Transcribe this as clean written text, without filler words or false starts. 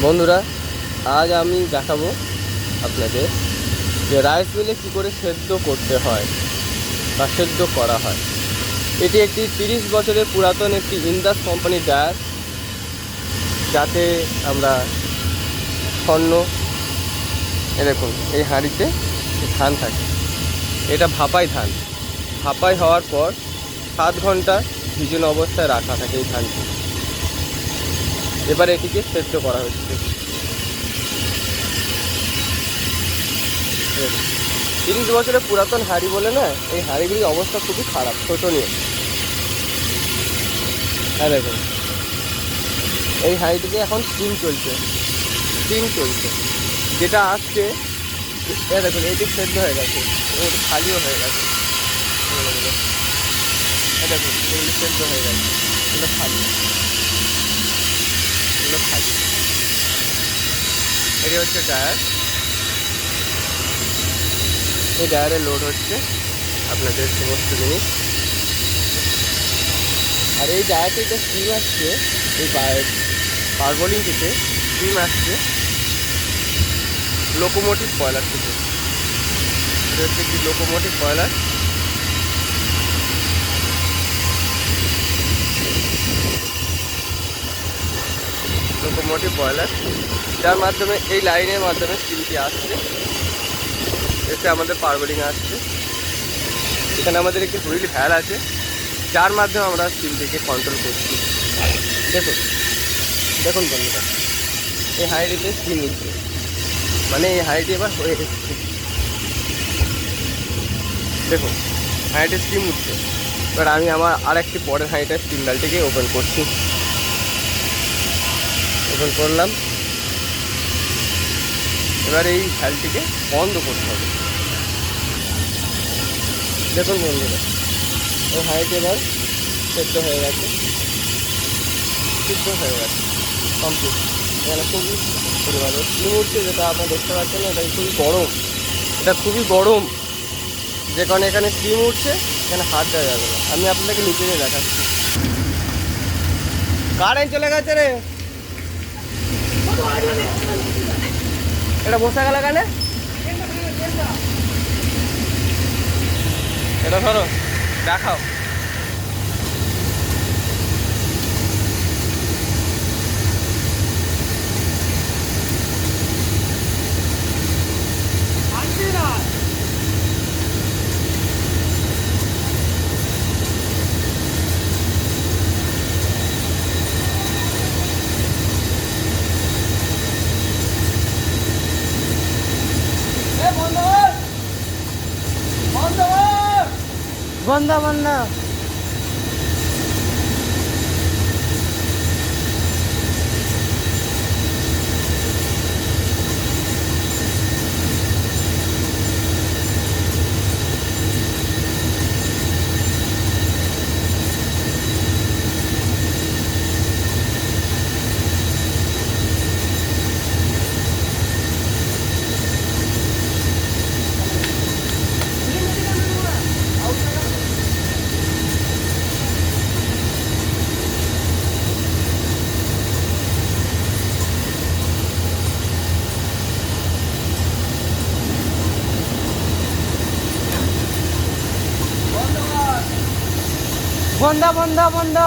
বন্ধুরা, আজ আমি দেখাবো আপনাদের যে রাইস মিলে কী করে সেদ্ধ করতে হয় বা সেদ্ধ করা হয়। এটি একটি 30 বছরের পুরাতন একটি ইন্দাস কোম্পানির ড্রায়ার, যাতে আমরা স্বর্ণ দেখুন এই হাঁড়িতে ধান থাকে। এটা ভাপাই ধান। ভাপাই হওয়ার পর 7 ঘন্টা ভিজানো অবস্থায় রাখা থাকে এই ধানটি। এবার এটিকে সেদ্ধ করা হচ্ছে। 30 বছরের পুরাতন হাঁড়ি বলে না, এই হাঁড়িগুলির অবস্থা খুবই খারাপ, শোচনীয়। হ্যাঁ দেখুন, এই হাঁড়িটিতে এখন স্টিম চলছে। যেটা আসছে দেখুন, এটি সেদ্ধ হয়ে গেছে, এটি খালিও হয়ে গেছে। দেখুন, এগুলো সেদ্ধ হয়ে গেছে, এগুলো খালি। এটি হচ্ছে টায়ার। এই টায়ারে লোড হচ্ছে আপনাদের সমস্ত জিনিস। আর এই টায়ারটিতে স্টিম আসছে, এই পারবোলিংটিতে স্টিম আসছে লোকোমোটিভ বয়লার থেকে। এটা হচ্ছে একটি লোকোমোটিভ বয়লার। যার মাধ্যমে এই লাইনের মাধ্যমে স্টিমটি আসছে, এসে আমাদের পারবোলিংয়ে আসছে। এখানে আমাদের একটি হুইল ভ্যাল আছে, যার মাধ্যমে আমরা স্টিমটিকে কন্ট্রোল করছি। দেখুন বন্ধুরা, এই হাঁড়িতে স্টিম উঠছে, মানে এই হাঁড়িটি এবার হয়ে এসছে। দেখুন, হাঁড়িতে স্টিম উঠছে। এবার আমি আমার আরেকটি পরের হাঁড়িটা স্টিম ডালটিকে ওপেন করছি। ওপেন করলাম। এবার এই ভ্যালটিকে বন্ধ করতে হবে। দেখুন বন্ধুরা, এই হাঁড়িটি এবার সেদ্ধ হয়ে গেছে, কমপ্লিট। এখানে খুবই পরিমাণে স্টিম উঠছে, যেটা আপনারা দেখতে পাচ্ছেন না, এটা খুবই গরম। যে কারণে এখানে স্টিম উঠছে, এখানে হাত দেওয়া যাবে না। আমি আপনাকে নিচে নিয়ে দেখাচ্ছি। কারেন্ট চলে গেছে রে, এটা বসে গেল কেন? এটা ধরো, দেখাও। বন্ধ। বন্ধ।